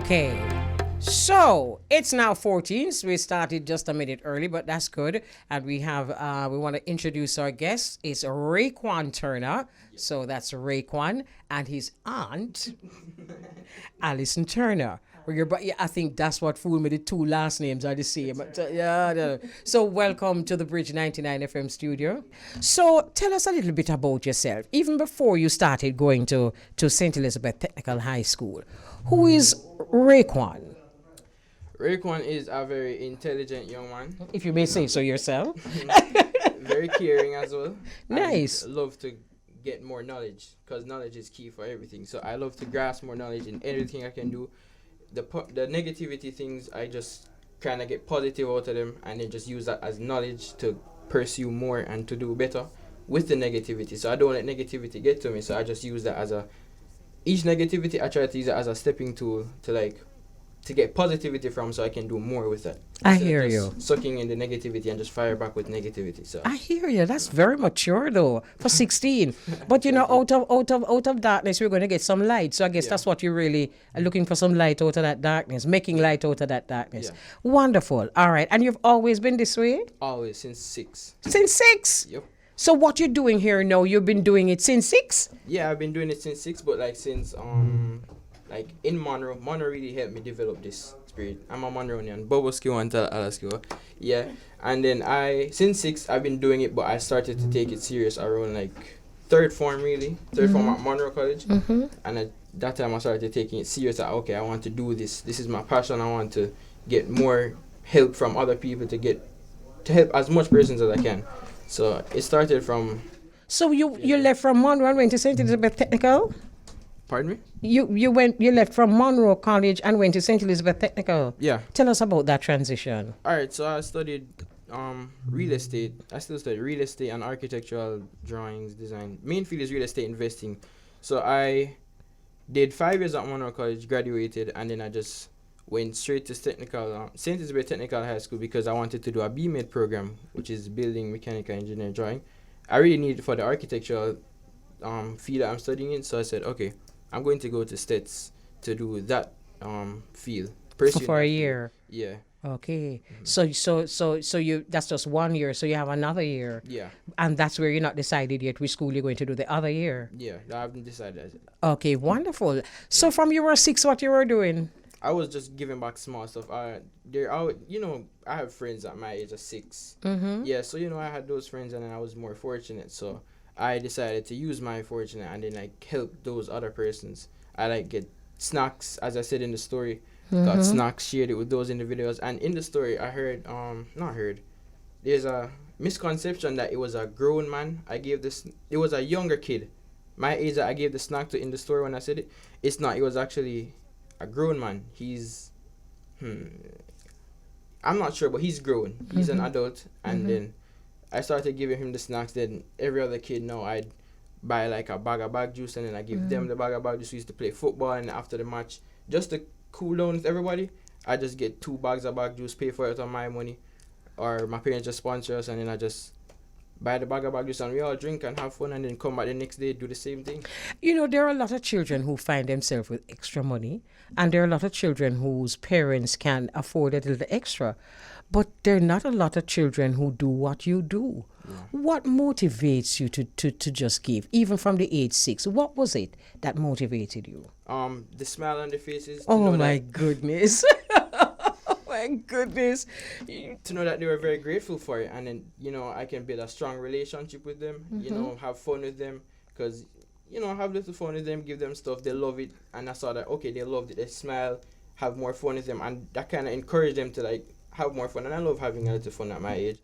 Okay. So it's now 14. So we started just a minute early, but that's good. And we want to introduce our guest. It's Rayquan Turner. So that's Rayquan and his aunt, Alison Turner. I think that's what fooled me. The two last names are the same. So welcome to the Bridge 99 FM studio. So tell us a little bit about yourself. Even before you started going to St. Elizabeth Technical High School, who is Rayquan? Rayquan is a very intelligent young man. If you may say so yourself. Very caring as well. Nice. I love to get more knowledge because knowledge is key for everything. So I love to grasp more knowledge in everything I can do. The negativity things, I just kind of get positive out of them and then just use that as knowledge to pursue more and to do better with the negativity. So I don't let negativity get to me. So I just use that as each negativity, I try to use it as a stepping tool to get positivity from, so I can do more with it. I hear you. Sucking in the negativity and just fire back with negativity. So I hear you. That's very mature though for 16. But out of darkness, we're going to get some light. So I guess that's what you're really looking for, some light out of that darkness, making light out of that darkness. Yeah. Wonderful. All right. And you've always been this way? Always, since 6. Since 6? Yep. So what you're doing here now, you've been doing it since 6? Yeah, I've been doing it since 6, but since in Monroe really helped me develop this spirit. I'm a Monroean, Bobo skill and Alaska. Yeah. And then since 6 I've been doing it, but I started to take it serious around third form form at Monroe College. Mm-hmm. And at that time I started taking it serious. Okay, I want to do this. This is my passion. I want to get more help from other people to help as much persons as I can. So it started from. So you left from Monroe and went to St. Elizabeth Technical? Pardon me? You left from Monroe College and went to St. Elizabeth Technical. Yeah. Tell us about that transition. All right, so I studied real estate. I still study real estate and architectural drawings, design. Main field is real estate investing. So I did 5 years at Monroe College, graduated, and then I just went straight to St. Elizabeth Technical High School because I wanted to do a BMed program, which is building mechanical engineering drawing. I really needed it for the architectural field that I'm studying in, so I said, okay, I'm going to go to States to do that field. For a year. Yeah. Okay. Mm-hmm. So you that's just 1 year. So you have another year. Yeah. And that's where you're not decided yet which school you're going to do the other year. Yeah, I haven't decided. Okay, wonderful. So from you were 6, what you were doing? I was just giving back small stuff. I have friends at my age of 6. Mm-hmm. Yeah, so I had those friends and then I was more fortunate. So I decided to use my fortune and then help those other persons. I get snacks, as I said in the story. Mm-hmm. Got snacks, shared it with those individuals. And in the story, I heard, there's a misconception that it was a grown man. It was a younger kid. My age that I gave the snack to in the story when I said it. It's not. It was actually a grown man. He's, I'm not sure, but he's grown. He's an adult. And then I started giving him the snacks. Then every other kid now, I'd buy a bag of bag juice and then I give them the bag of bag juice. We used to play football, and after the match, just to cool down with everybody, I just get 2 bags of bag juice, pay for it on my money, or my parents just sponsor us, and then I just buy the bag of bag juice and we all drink and have fun and then come back the next day, do the same thing. There are a lot of children who find themselves with extra money, and there are a lot of children whose parents can afford a little extra. But there are not a lot of children who do what you do. Yeah. What motivates you to just give, even from the age 6? What was it that motivated you? The smile on their faces. Oh my goodness. Oh my goodness. To know that they were very grateful for it, and then, I can build a strong relationship with them, have fun with them, because, have little fun with them, give them stuff, they love it, and I saw that, okay, they loved it, they smile, have more fun with them, and that kind of encouraged them to, have more fun, and I love having a little fun at my age.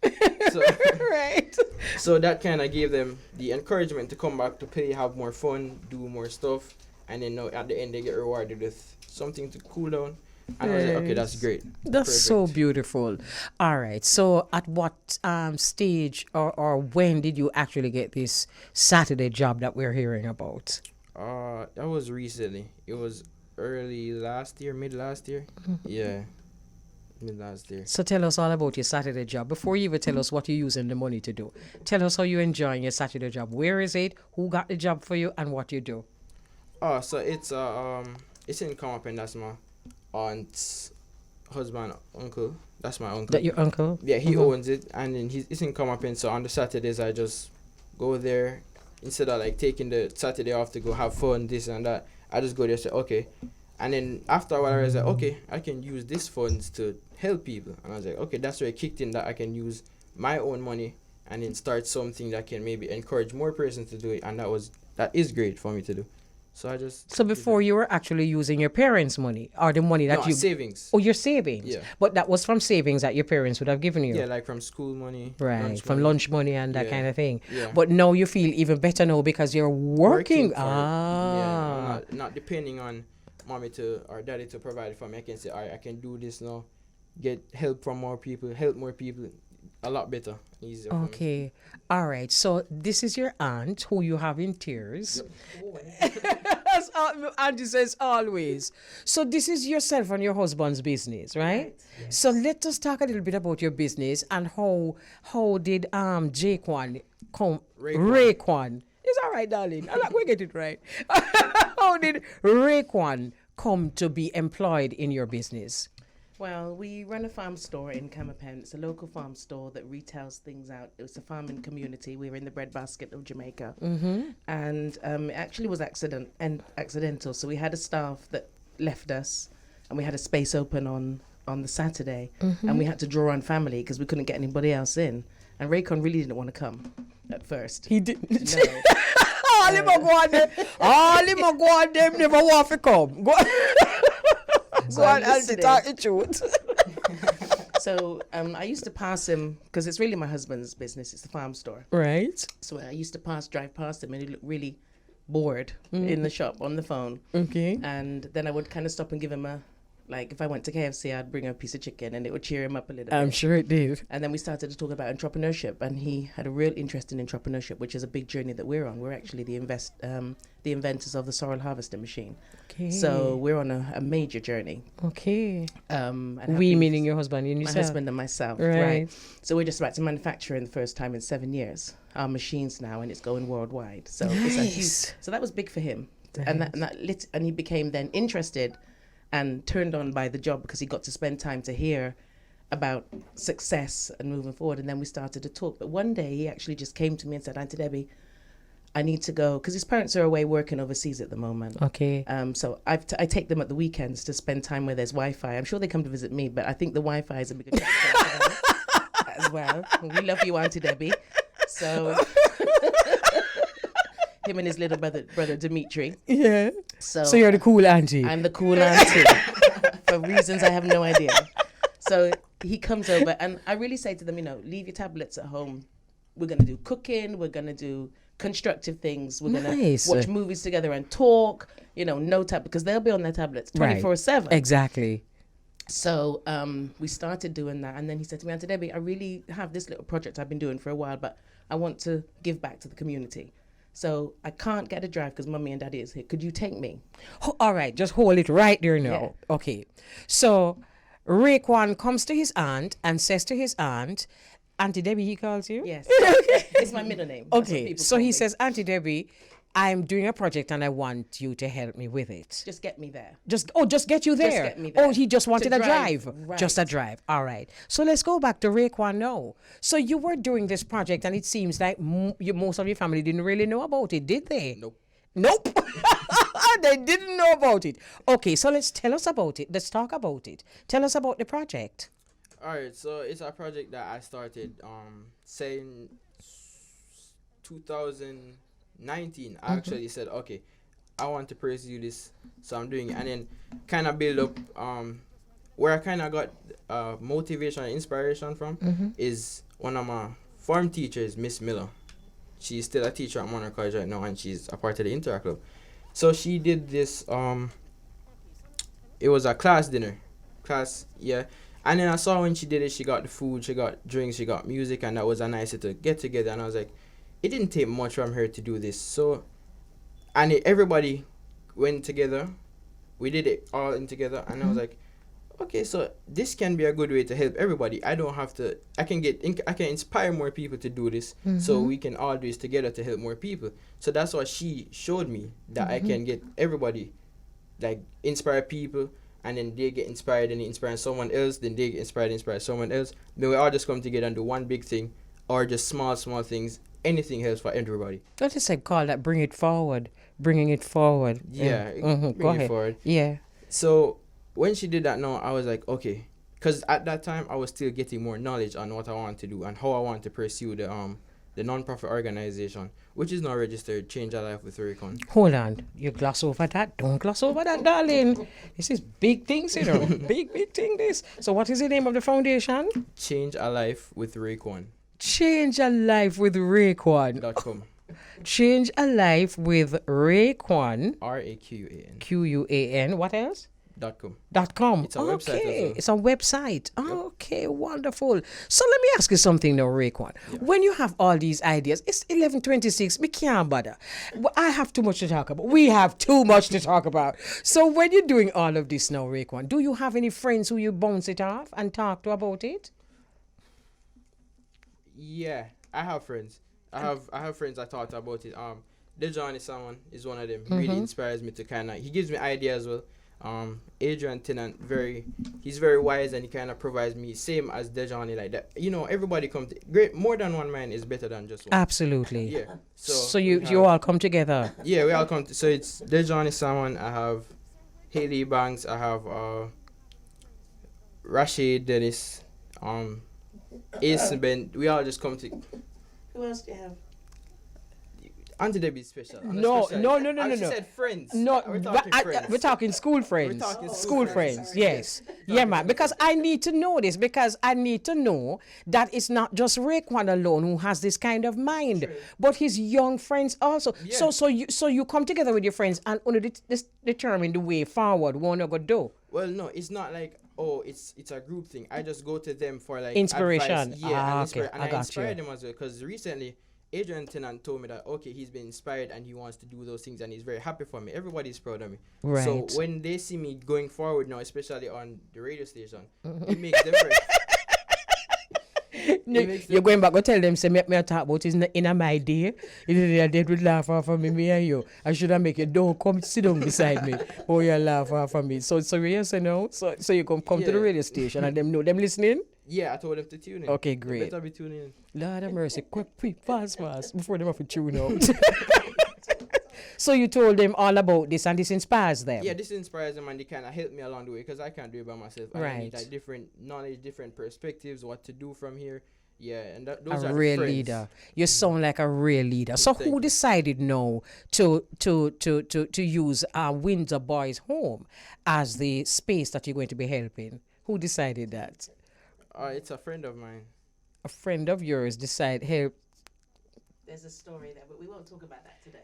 So, right. So that kind of gave them the encouragement to come back to play, have more fun, do more stuff, and then at the end they get rewarded with something to cool down. And I was like, okay, that's great. That's perfect. So beautiful. All right. So at what stage or when did you actually get this Saturday job that we're hearing about? That was recently. It was early last year, mid last year. Mm-hmm. Yeah. Last year. So tell us all about your Saturday job. Before you even tell us what you're using the money to do, tell us how you're enjoying your Saturday job. Where is it? Who got the job for you? And what you do? So it's in Come Up, and that's my aunt's husband, uncle. That's my uncle. That your uncle? Yeah, he owns it, and then he's in Comapin. So on the Saturdays, I just go there instead of like taking the Saturday off to go have fun, this and that. I just go there, say okay, and then after a while, I was like, okay, I can use these funds to help people, and I was like, okay, that's where it kicked in that I can use my own money and then start something that can maybe encourage more persons to do it, and that is great for me to do. So I just. So before you were actually using your parents' money or the money that no, you savings. Oh, your savings. Yeah. But that was from savings that your parents would have given you. Yeah, like from school money. Right, from lunch money and that kind of thing. Yeah. But now you feel even better now because you're working. Yeah, I'm not depending on mommy or daddy to provide for me. I can say, all right, I can do this now, get help from more people, help more people, a lot better, easier. Okay, all right. So this is your aunt who you have in tears. As Auntie says always. So this is yourself and your husband's business, right? Yes. So let us talk a little bit about your business and how did Rayquan come? Rayquan. It's all right, darling. I'm not going to get it right. How did Rayquan come to be employed in your business? Well, we run a farm store in Camapen. It's a local farm store that retails things out. It's a farming community. We were in the breadbasket of Jamaica. And it actually was accidental. So we had a staff that left us, and we had a space open on the Saturday. And we had to draw on family because we couldn't get anybody else in. And Raycon really didn't want to come at first. He didn't. No. All him a go on them. All him a go on them never want to come. Go on, Auntie, talk the truth. So I used to pass him, because it's really my husband's business. It's the farm store. Right. So I used to drive past him, and he looked really bored in the shop on the phone. Okay. And then I would kind of stop and give him if I went to KFC, I'd bring him a piece of chicken, and it would cheer him up a little bit. I'm sure it did. And then we started to talk about entrepreneurship, and he had a real interest in entrepreneurship, which is a big journey that we're on. We're actually the inventors of the sorrel harvesting machine. Okay. So we're on a major journey. Okay. And We meaning your husband and my yourself. husband and myself, Right. right? So we're just about to manufacture in the first time in 7 years our machines now, and it's going worldwide. So it's a huge. So that was big for him, and he became then interested and turned on by the job because he got to spend time to hear about success and moving forward. And then we started to talk. But one day he actually just came to me and said, Auntie Debbie, I need to go, because his parents are away working overseas at the moment. Okay. So I take them at the weekends to spend time where there's Wi-Fi. I'm sure they come to visit me, but I think the Wi-Fi is a bigger as well. We love you, Auntie Debbie. So him and his little brother Dimitri. Yeah. So you're the cool auntie. I'm the cool auntie for reasons I have no idea. So he comes over, and I really say to them, leave your tablets at home. We're going to do cooking. We're going to do constructive things. We're going to watch movies together and talk, no tab, because they'll be on their tablets 24/7. Exactly. So we started doing that. And then he said to me, Auntie Debbie, I really have this little project I've been doing for a while, but I want to give back to the community. So I can't get a drive because Mummy and Daddy is here. Could you take me? All right, just hold it right there now. Yeah. Okay. So Rayquan comes to his aunt and says to his aunt, Auntie Debbie, he calls you? Yes. It's my middle name. That's what Okay. people So call he me. says, Auntie Debbie, I'm doing a project and I want you to help me with it. Just get me there. Just get you there. get me there. Oh, he just wanted To a drive. drive. Just a Right. drive. All right. So let's go back to Rayquan now. So you were doing this project and it seems like most of your family didn't really know about it, did they? Nope. They didn't know about it. Okay, so tell us about it. Let's talk about it. Tell us about the project. All right, so it's a project that I started saying 2019. I actually said, okay, I want to pursue this, so I'm doing it, and then kind of build up where I kind of got motivation and inspiration from is one of my form teachers, Miss Miller. She's still a teacher at Monroe College right now, and she's a part of the Interact Club. So she did this it was a class dinner. And then I saw when she did it, she got the food, she got drinks, she got music, and that was a nice to get together. And I was like, it didn't take much from her to do this. So, and everybody went together. We did it all in together, and I was like, okay, so this can be a good way to help everybody. I don't have to. I can inspire more people to do this, so we can all do this together to help more people. So that's what she showed me, that I can get everybody, like, inspire people. and then they get inspired and they inspire someone else, then they get inspire someone else. Then we all just come together and do one big thing, or just small things. Anything helps for everybody. What is it called? That bring it forward, bringing it forward. Yeah, Go bring it ahead. forward. Yeah. So when she did that, now I was like, okay, because at that time I was still getting more knowledge on what I want to do and how I want to pursue the non-profit organization, which is now registered, Change Our Life with Rayquan. Hold on. You gloss over that. Don't gloss over that, darling. This is big things, you know. big thing, this. So what is the name of the foundation? Change Our Life with Rayquan. Change a life with Rayquan. .com. Change a life with Rayquan. RAQUAN. QUAN. What else? .com. .com. It's a website as well. It's a website. Okay, wonderful. So let me ask you something now, Rayquan. Yeah. When you have all these ideas, it's 11:26. We can't bother. I have too much to talk about. We have too much to talk about. So when you're doing all of this now, Rayquan, do you have any friends who you bounce it off and talk to about it? Yeah, I have friends. I have friends I talked about it. Dejan is one of them. He really inspires me to he gives me ideas as well. Adrian Tennant, he's very wise, and he kind of provides me same as Dejani, like that. You know, everybody great. More than one mind is better than just one. Absolutely. Yeah. So you all come together. Yeah, we all come. So it's Dejani Salmon. I have Haley Banks. I have Rashid Dennis. Ace and Ben. We all just come to. Who else do you have? Auntie Debbie's special. No. She said friends. No, we're talking friends. we're talking school friends. We're talking school friends. Sorry. Yes. Yeah, man. Because I need to know this. Because I need to know that it's not just Rayquan alone who has this kind of mind, True. but his young friends also. Yeah. So you come together with your friends and only determine the way forward. What you gonna do? Well, no, it's not like it's a group thing. I just go to them for like Inspiration. advice. Yeah, Okay. and I inspire them as well, because recently Adrian Tennant told me that he's been inspired and he wants to do those things and he's very happy for me. Everybody's proud of me. Right. So when they see me going forward now, especially on the radio station, it makes them very. You're going back to tell them, say, make me talk about it in my day. They would laugh off of me and you. I should have make you don't come sit down beside me. Or you laugh off of me. So yes and no. So you come to the radio station and them know them listening? Yeah, I told them to tune in. Okay, They great. better be tuning in. Lord have mercy, quick, fast, before them have to tune out. So you told them all about this and this inspires them? Yeah, this inspires them and they kind of help me along the way, because I can't do it by myself. I Right. need like different knowledge, different perspectives, what to do from here. Yeah, and those are A the real friends. leader. You sound like a real leader. So Thank who you. decided now to use Windsor Boys Home as the space that you're going to be helping? Who decided that? It's a friend of mine. A friend of yours decided, hey, There's a story there, but we won't talk about that today.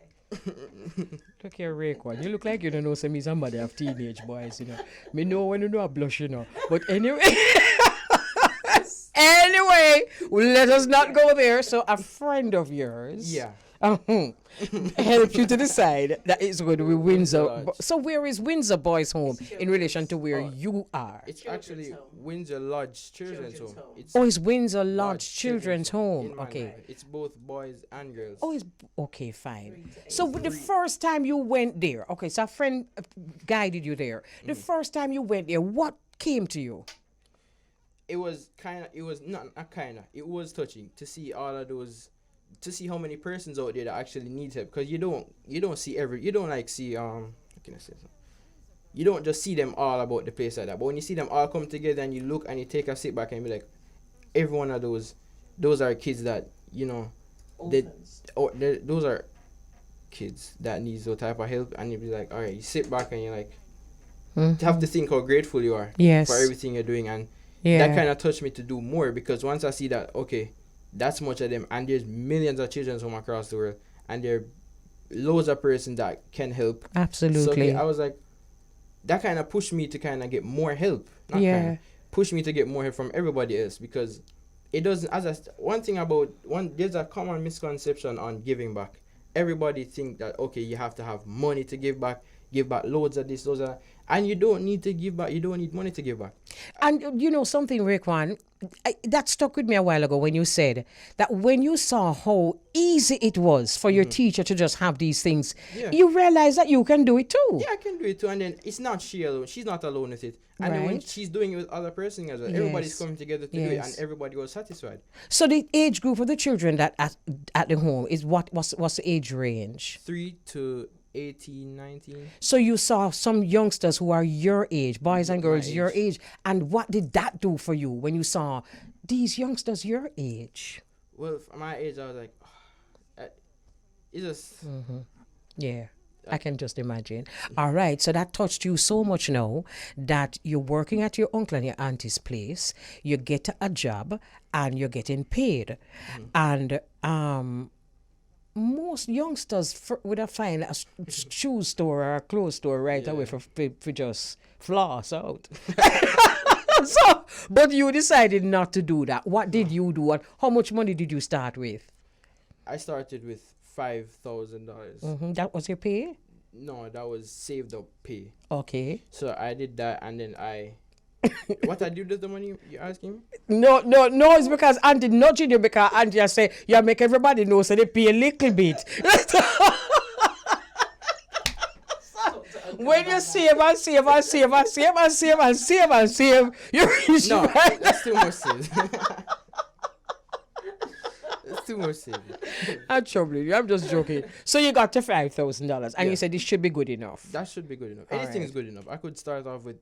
look here, Rayquan. You look like you don't know some somebody have teenage boys, you know. Me know when you know I blush, you know. But anyway. Anyway, let us not go there. So a friend of yours. Yeah. Help you to decide that it's going to be Windsor. Lodge. So where is Windsor Boys Home in relation to where Oh, you are? It's Children's actually home. Windsor Lodge Children's Home. Children's home. It's Oh, it's Windsor Lodge Lodge Children's Home. in my Okay. life. It's both boys and girls. Oh, it's okay, fine. So the first time you went there, okay, so a friend guided you there. The first time you went there, what came to you? It was it was touching to see all of those, to see how many persons out there that actually need help, because you don't see how can I say so? You don't just see them all about the place like that, but when you see them all come together and you look and you take a sit back and be like, every one of those are kids that, you know, those are kids that need those type of help, and you be like, all right, you sit back and you're like, you have to think how grateful you are Yes. for everything you're doing, and Yeah. that kind of touched me to do more, because once I see that, okay, that's much of them, and there's millions of children from across the world, and there are loads of persons that can help. Absolutely. So okay, I was like, that kind of pushed me to kind of get more help. Push me to get more help from everybody else, because it doesn't. There's a common misconception on giving back. Everybody think that, okay, you have to have money to give back loads of this, those of that, and you don't need to give back. You don't need money to give back. And you know something, Rayquan, that stuck with me a while ago when you said that when you saw how easy it was for your teacher to just have these things, Yeah. you realize that you can do it too. Yeah, I can do it too. And then it's not she alone. She's not alone with it. And then when Right. she's doing it with other person as well, everybody's Yes. coming together to do it, Yes. and everybody was satisfied. So the age group of the children that at the home is what's the age range? 3 to 18, 19. So you saw some youngsters who are your age, boys and girls My your age. age, and what did that do for you when you saw these youngsters your age? Well, for my age, I was like, it's just. Yeah, I can just imagine. All right, so that touched you so much now that you're working at your uncle and your auntie's place, you get a job and you're getting paid. And most youngsters would have find a shoe store or a clothes store right away for just floss out. So, but you decided not to do that. What did you do? And how much money did you start with? I started with $5,000. That was your pay? No, that was saved up pay. Okay. So I did that, and then I. What I did with the money? You asking me? No, it's because Auntie nudging you because Auntie I say, you make everybody know so they pay a little bit. When you save and save and save and save and save and save and save, you reach No, right. that's too much saved. That's too much saved. I'm troubling you. I'm just joking. So you got to $5,000 and you said this should be good enough. That should be good enough. All Anything right. is good enough. I could start off with,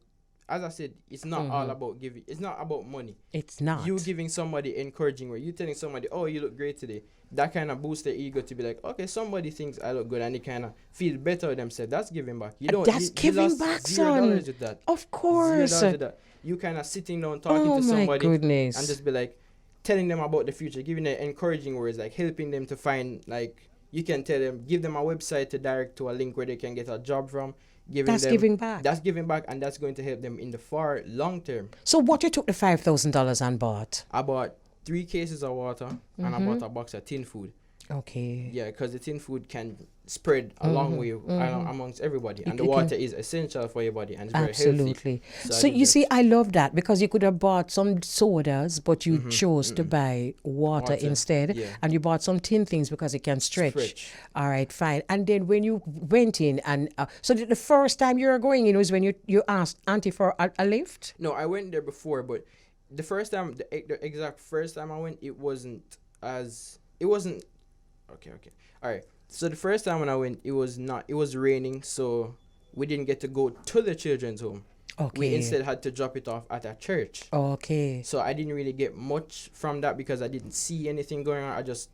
as I said, it's not all about giving. It's not about money. It's not. You giving somebody encouraging word. You telling somebody, oh, you look great today. That kind of boosts their ego to be like, okay, somebody thinks I look good, and they kind of feel better with themselves. That's giving back. You don't. That's you giving lost back, $0 son. with that. Of course. $0 with that. You kind of sitting down talking Oh to my somebody goodness. and just be like, telling them about the future, giving them encouraging words, like helping them to find, like, you can tell them, give them a website to direct to a link where they can get a job from. That's giving back. That's giving back, and that's going to help them in the far long term. So what you took the $5,000 and bought? I bought 3 cases of water, and I bought a box of tin food. Okay. Yeah, because the tin food can spread a long way amongst everybody, and the it can- water is essential for your body, and it's very healthy. Absolutely. So I So did you that. see, I love that because you could have bought some sodas, but you chose to buy water Water, instead, yeah. and you bought some tin things because it can stretch. Stretch. All right, fine. And then when you went in, and so the first time you were going in was when you asked Auntie for a lift. No, I went there before, but the first time, the exact first time I went, it wasn't. Okay. All right. So the first time when I went, it was raining, so we didn't get to go to the children's home. Okay. We instead had to drop it off at a church. Okay. So I didn't really get much from that because I didn't see anything going on. I just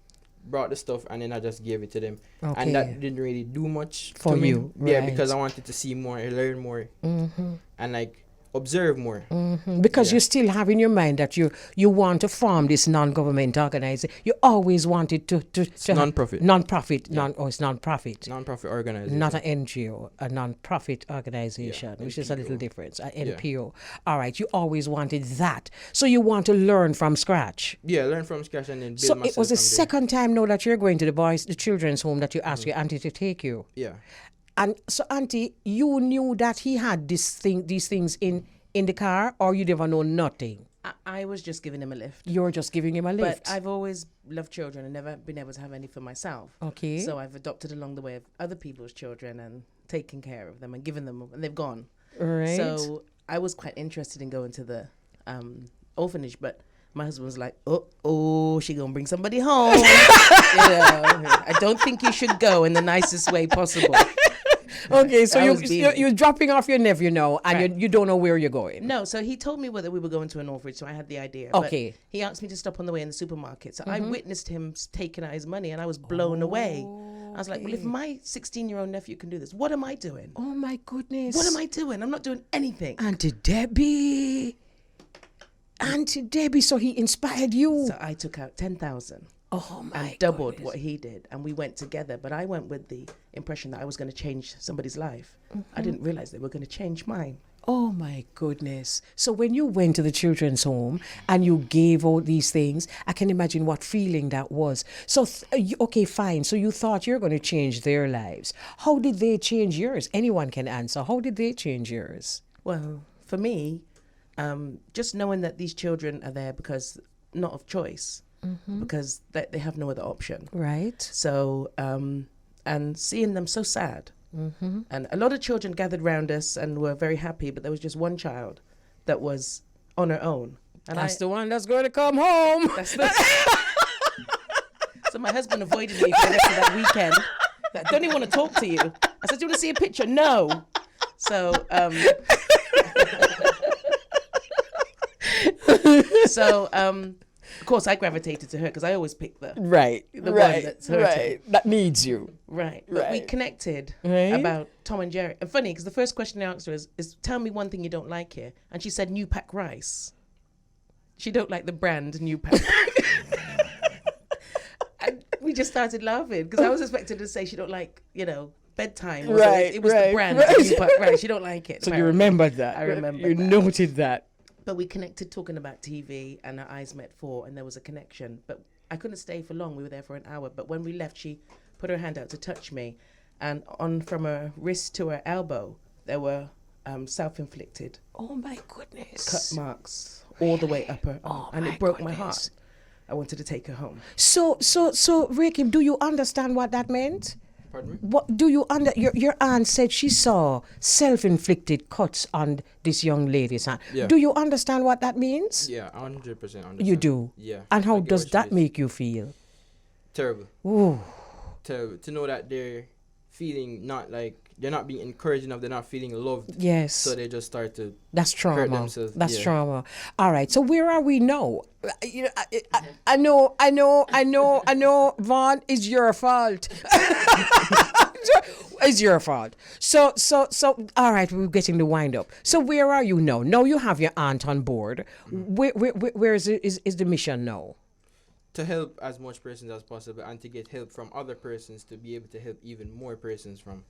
brought the stuff and then I just gave it to them. Okay. And that didn't really do much For to me. you, Yeah, right. because I wanted to see more, learn more, and like observe more. Because Yeah. you still have in your mind that you want to form this non-government organization. You always wanted to have- non-profit. Non-profit. It's non-profit. Non-profit organization. Not an NGO, a non-profit organization, which is a little NPO. difference. An NPO. All right, you always wanted that. So you want to learn from scratch. Yeah, learn from scratch and then build So myself it was the from there. second time now that you're going to the children's home that you asked your auntie to take you. Yeah. And so, auntie, you knew that he had these things in the car, or you never know nothing? I was just giving him a lift. You're just giving him a lift. But I've always loved children and never been able to have any for myself. Okay. So I've adopted along the way of other people's children and taken care of them and given them, and they've gone. Right. So I was quite interested in going to the orphanage, but my husband was like, oh, she gonna bring somebody home. I don't think you should go in the nicest way possible. Okay, so I was being- you're dropping off your nephew now, and Right. you don't know where you're going. No, so he told me whether we were going to an orphanage, so I had the idea. Okay. But he asked me to stop on the way in the supermarket. So I witnessed him taking out his money and I was blown away. I was like, well, if my 16-year-old nephew can do this, what am I doing? Oh my goodness. What am I doing? I'm not doing anything. Auntie Debbie. Auntie Debbie, so he inspired you. So I took out 10,000 Oh my and doubled goodness. what he did. And we went together. But I went with the impression that I was going to change somebody's life. I didn't realize they were going to change mine. Oh my goodness. So when you went to the children's home and you gave all these things, I can imagine what feeling that was. So, okay, fine. So you thought you're going to change their lives. How did they change yours? Anyone can answer. How did they change yours? Well, for me, just knowing that these children are there because not of choice, because they have no other option. Right. So, and seeing them so sad. And a lot of children gathered around us and were very happy, but there was just one child that was on her own. And That's the one that's going to come home. So my husband avoided me for the rest of that weekend. I don't even want to talk to you. I said, do you want to see a picture? No. So, of course, I gravitated to her because I always pick the one that's hurting. Right. That needs you. Right. But we connected about Tom and Jerry. And funny, because the first question I asked her is tell me one thing you don't like here. And she said New Pack rice. She don't like the brand New Pack. And we just started laughing because I was expecting to say she don't like, bedtime. Right. It was the brand New Pack rice. She don't like it. So you remembered that. I remember. You noted that. But we connected talking about TV, and our eyes met and there was a connection. But I couldn't stay for long. We were there for an hour. But when we left, she put her hand out to touch me, and from her wrist to her elbow, there were self-inflicted. Oh my goodness. Cut marks all the way up her arm, and it broke my heart. I wanted to take her home. So, Rakim, do you understand what that meant? Pardon me? What do you your aunt said she saw self-inflicted cuts on this young lady's hand. Yeah. Do you understand what that means? Yeah, 100% understand. You do? Yeah. And how I get does what that she make you feel? Terrible. Ooh. Terrible. To know that they're feeling they're not being encouraged enough, they're not feeling loved. Yes. So they just start to That's trauma. hurt themselves. That's Yeah. trauma. All right. So where are we now? I know, Vaughn, it's your fault. It's your fault. So, all right, we're getting the wind up. So where are you now? Now you have your aunt on board. Where is the mission now? to help as much persons as possible and to get help from other persons to be able to help even more persons from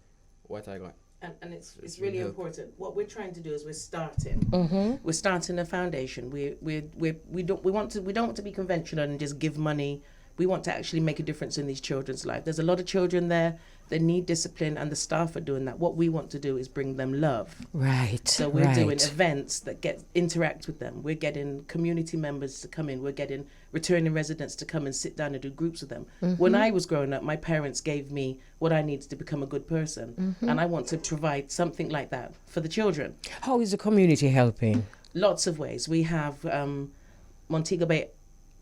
what I got. And it's really important. What we're trying to do is we're starting. Mm-hmm. We're starting a foundation. We don't want to be conventional and just give money. We want to actually make a difference in these children's life. There's a lot of children there that need discipline, and the staff are doing that. What we want to do is bring them love. Right. So we're doing events that interact with them. We're getting community members to come in. We're getting returning residents to come and sit down and do groups with them. Mm-hmm. When I was growing up, my parents gave me what I needed to become a good person. Mm-hmm. And I want to provide something like that for the children. How is the community helping? Lots of ways. We have Montego Bay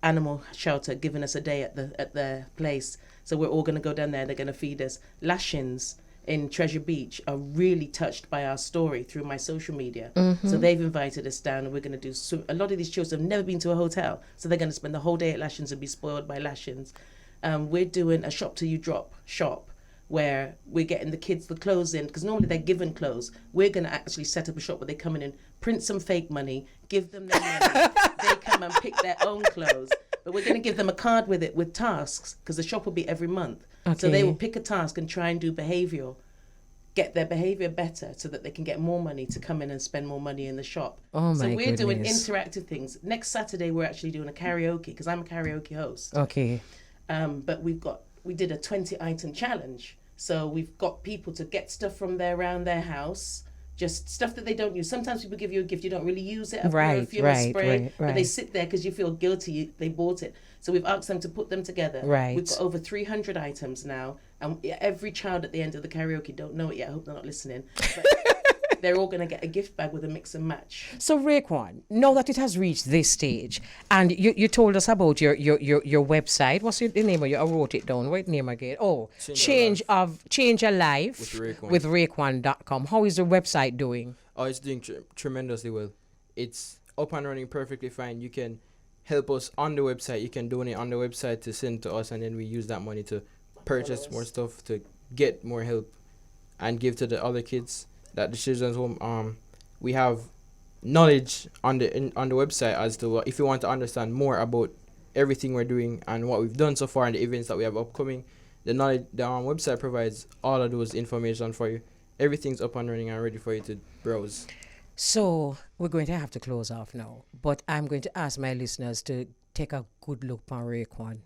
Animal Shelter giving us a day at the place. So we're all going to go down there. They're going to feed us. Lashins in Treasure Beach are really touched by our story through my social media. Mm-hmm. So they've invited us down, and we're going to do a lot of these children have never been to a hotel. So they're going to spend the whole day at Lashins and be spoiled by Lashins. We're doing a shop till you drop shop where we're getting the kids the clothes in, because normally they're given clothes. We're going to actually set up a shop where they come in and print some fake money, give them their money. They come and pick their own clothes. But we're going to give them a card with it with tasks, because the shop will be every month. Okay. So they will pick a task and try and do get their behavior better so that they can get more money to come in and spend more money in the shop. Oh, so my we're doing goodness. interactive things. Next Saturday, we're actually doing a karaoke, because I'm a karaoke host. Okay. But we did a 20-item challenge. So we've got people to get stuff from around their house, just stuff that they don't use. Sometimes people give you a gift, you don't really use it, a perfume, a spray, but they sit there because you feel guilty, they bought it. So we've asked them to put them together. Right. We've got over 300 items now, and every child at the end of the karaoke don't know it yet. I hope they're not listening. But they're all going to get a gift bag with a mix and match. So Rayquan, now that it has reached this stage, and you told us about your website. What's the name of you? I wrote it down. What name again? Oh, Change a Life with Rayquan.com. How is the website doing? Oh, it's doing tremendously well. It's up and running perfectly fine. You can help us on the website. You can donate on the website to send to us, and then we use that money to purchase more stuff, to get more help, and give to the other kids. That the children's home, we have knowledge on the website as to if you want to understand more about everything we're doing and what we've done so far and the events that we have upcoming. The website provides all of those information for you. Everything's up and running and ready for you to browse. So we're going to have to close off now, but I'm going to ask my listeners to take a good look on Rayquan,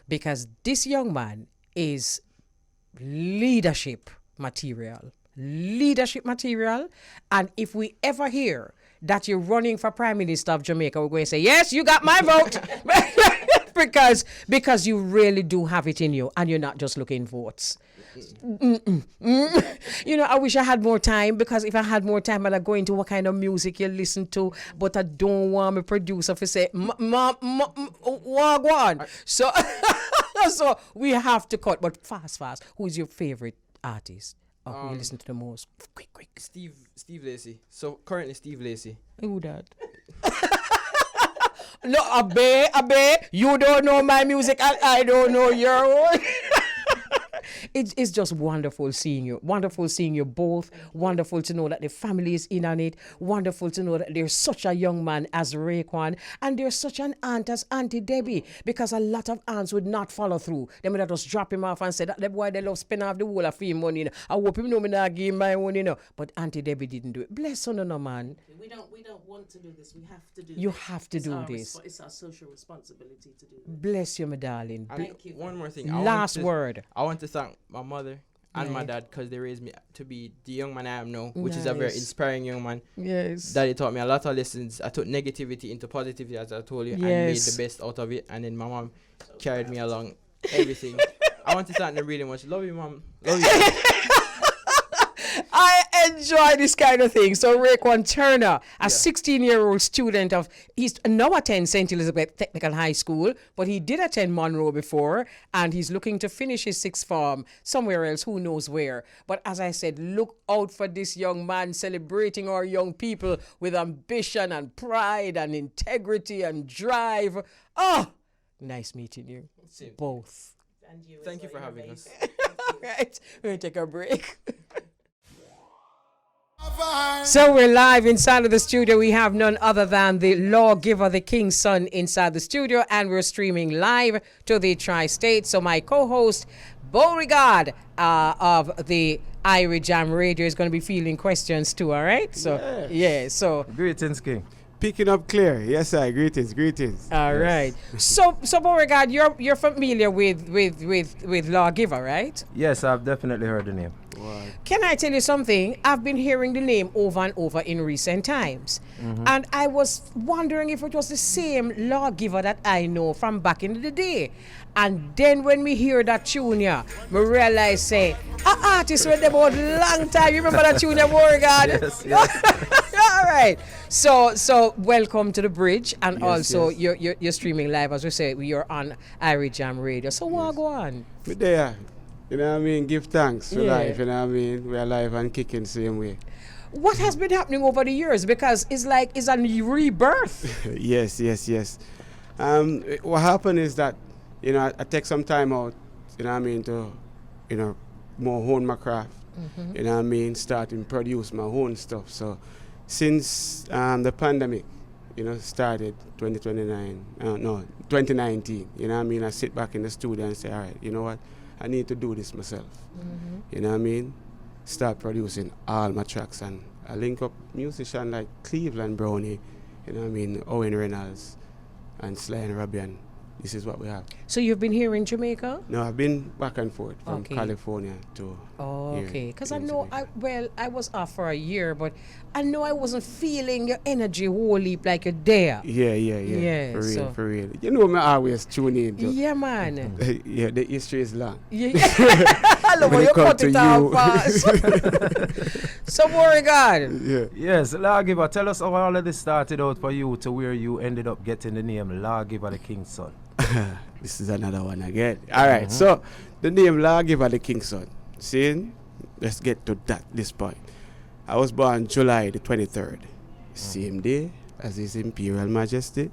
because this young man is leadership material, and if we ever hear that you're running for Prime Minister of Jamaica, we're going to say, yes, you got my vote. because you really do have it in you and you're not just looking votes. You know, I wish I had more time, because if I had more time, I'd go into what kind of music you listen to, but I don't want my producer to say, wagwan. So, so we have to cut, but fast. Who's your favorite artist? Or who you listen to the most? Quick. Steve Lacy. So currently Steve Lacy. Who that? No, Abe, you don't know my music and I don't know your own. It's just wonderful seeing you. Wonderful seeing you both. Wonderful to know that the family is in on it. Wonderful to know that there's such a young man as Rayquan and there's such an aunt as Auntie Debbie, because a lot of aunts would not follow through. They would just drop him off and say that the boy they love spend off the whole of him money. You know. I hope him know me not give him my own, you know. But Auntie Debbie didn't do it. Bless her, no man. We don't want to do this. We have to do You this. have to do this. It's our social responsibility to do this. Bless you, my darling. Thank you. One more thing. Last word. I want to thank my mother and my dad, because they raised me to be the young man I am now, which is a very inspiring young man. Yes. Daddy taught me a lot of lessons. I took negativity into positivity, as I told you, and made the best out of it. And then my mom carried me along everything. I want to thank them really much. Love you, mom. Love you. I enjoy this kind of thing. So Rayquan Turner, a 16-year-old student he's now attends St. Elizabeth Technical High School, but he did attend Monroe before, and he's looking to finish his sixth form somewhere else, who knows where. But as I said, look out for this young man celebrating our young people with ambition and pride and integrity and drive. Oh, nice meeting you. Both. And you Thank you for having us. All right, we're going to take a break. So we're live inside of the studio. We have none other than the lawgiver, the king's son, inside the studio, and we're streaming live to the tri-state. So my co-host, Beauregard of the Irish Jam Radio, is going to be fielding questions too. All right. So so Greetings, King. Picking up clear. Yes, sir. Greetings. All right. So Beauregard, you're familiar with lawgiver, right? Yes, I've definitely heard the name. Can I tell you something? I've been hearing the name over and over in recent times. And I was wondering if it was the same lawgiver that I know from back in the day. And then when we hear that tune, we realize, say, an artist with them about long time. You remember that tune, Beauregard? Yes. All right. So welcome to the bridge. And Yes, also, yes. you're streaming live, as we say, you're on Irish Jam Radio. So what go on? We're there. You know what I mean? Give thanks for Yeah. life. You know what I mean? We're alive and kicking same way. What has been happening over the years? Because it's like it's a rebirth. Yes. What happened is that, you know, I take some time out, you know what I mean, to, you know, more hone my craft. You know what I mean? Starting produce my own stuff. So since the pandemic, you know, started 2019, you know what I mean? I sit back in the studio and say, all right, you know what? I need to do this myself. You know what I mean? Start producing all my tracks, and I link up musicians like Cleveland Brownie, you know what I mean, Owen Reynolds and Sly and Robbie, and this is what we have. So you've been here in Jamaica? No, I've been back and forth from Okay. California to here Okay, because I in know Jamaica. I was off for a year, but I know I wasn't feeling your energy wholly like you're there. Yeah, for real, so- for real. You know me always tune in to, Yeah, man. yeah, the history is long. Yeah. I love When how you it come cut to it off you. fast. So, Beauregard, Yeah. Yes, Lawgiver, tell us how all of this started out for you to where you ended up getting the name Lawgiver, the King's Son. This is another one again. All right, so the name Lawgiver the King's Son. See, let's get to this point. I was born July the 23rd, same day as His Imperial Majesty.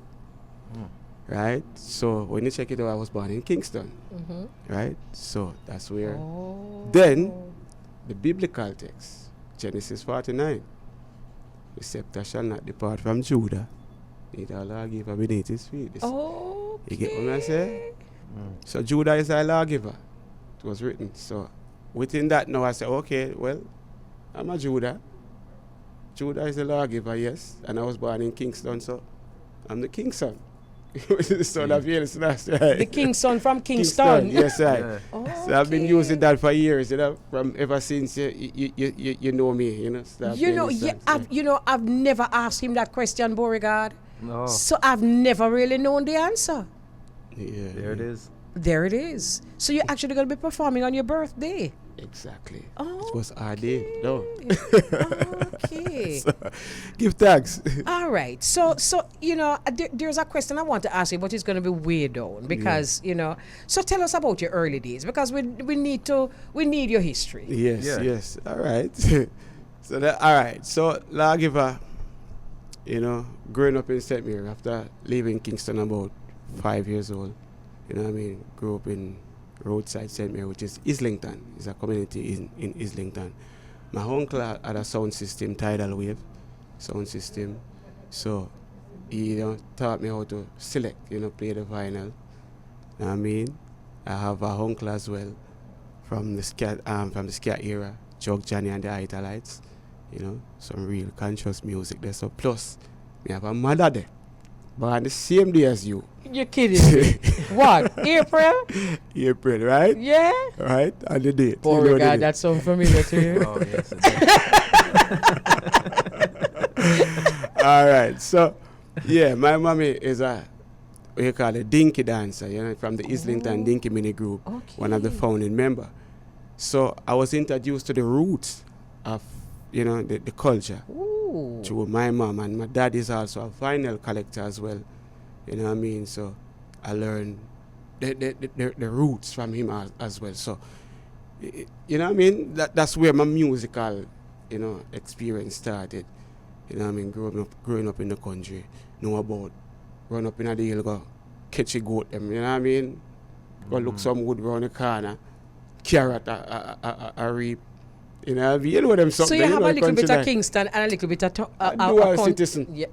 Right? So when you check it out, I was born in Kingston. Right? So that's where. Then, the biblical text, Genesis 49. The scepter shall not depart from Judah, neither lawgiver beneath his feet. You get what I say? So Judah is our lawgiver. It was written. So within that now I say, okay, well, I'm a Judah. Judah is the lawgiver, yes. And I was born in Kingston, so I'm the king's son. the son of Elise. The king's son from Kingston. Yes, right. Yeah. So I've been using that for years, from ever since you know me, start You playing know, these yeah, songs, I've never asked him that question, Beauregard. No. So I've never really known the answer. Yeah, There it is. There it is. So you're actually going to be performing on your birthday. exactly. Oh, It was our day. No. okay. So, give thanks. All right. So there's a question I want to ask you, but it's going to be way down because So tell us about your early days because we need your history. Yes, Yeah. yes. All right. All right. So Lawgiver, growing up in St. Mary after leaving Kingston about 5 years old, grew up in roadside St. Mary, which is Islington. It's a community in Islington. My uncle had a sound system, tidal wave sound system. So he taught me how to select, play the vinyl. I have a uncle as well from the scat era, Chuck Johnny and the Italites, some real conscious music there. So plus, we have a mother there, born the same day as you. You're kidding me. What? April? April, right? Yeah. Right? And the date. Oh, you know the God, date. that's so familiar to you. Oh, yes. All right. So, yeah, my mommy is what you call a dinky dancer, from the Islington Dinky Mini Group, one of the founding member. So I was introduced to the roots of, the culture Ooh. through my mom, and my dad is also a vinyl collector as well. So I learned the roots from him as well. So, that's where my musical, experience started. Growing up in the country, know about run up in the hill, go catch a goat them, go look some wood round the corner, carrot a reap. You know them So something. you have a little bit of country Kingston and a little bit of dual citizen. Yeah.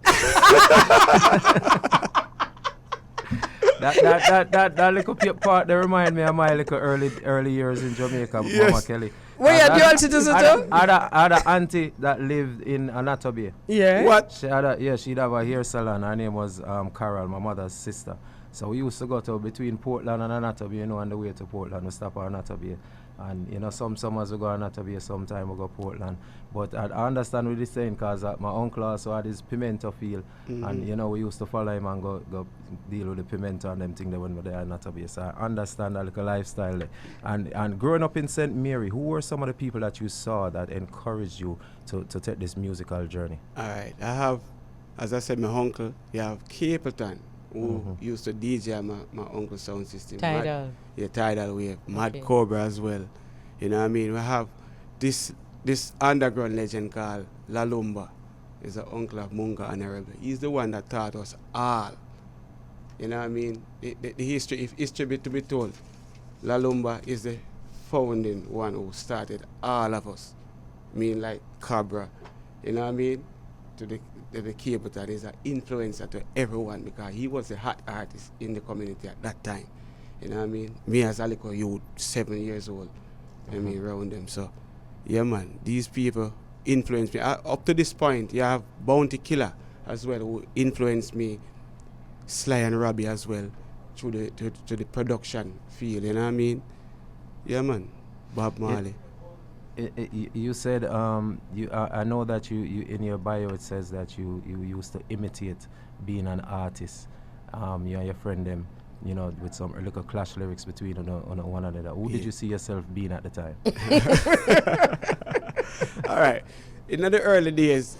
That little part that remind me of my little early years in Jamaica with Yes. Mama Kelly. Were you a dual citizen too? I had an auntie that lived in Anatolia. Yeah. What? She'd have a hair salon. Her name was Carol, my mother's sister. So we used to go to between Portland and Anatolia, on the way to Portland, we stop at Anatolia. And, some summers we go Anatolia, sometime we go Portland. But I understand what he's saying because my uncle also had his pimento field. And, we used to follow him and go deal with the pimento and them things when we were there in Anatolia. So I understand that little lifestyle there. And growing up in St. Mary, who were some of the people that you saw that encouraged you to take this musical journey? All right. I have, as I said, my uncle. You have Capleton, who used to DJ my uncle's sound system. Tidal. Tidal Wave. Mad Okay. Cobra as well. We have this underground legend called La Lumba. He's an uncle of Munga and Arab. He's the one that taught us all. The history, if history be to be told, La Lumba is the founding one who started all of us. Like Cobra. To the Capleton is an influencer to everyone because he was a hot artist in the community at that time. Me as a little youth, 7 years old, around them. So, yeah, man, these people influenced me. Up to this point, you have Bounty Killer as well, who influenced me, Sly and Robbie as well, through the production field, Yeah, man, Bob Marley. You said I know that you in your bio it says that you used to imitate being an artist. You and your friend them, with some little clash lyrics between one another. Who did you see yourself being at the time? All right. In the early days,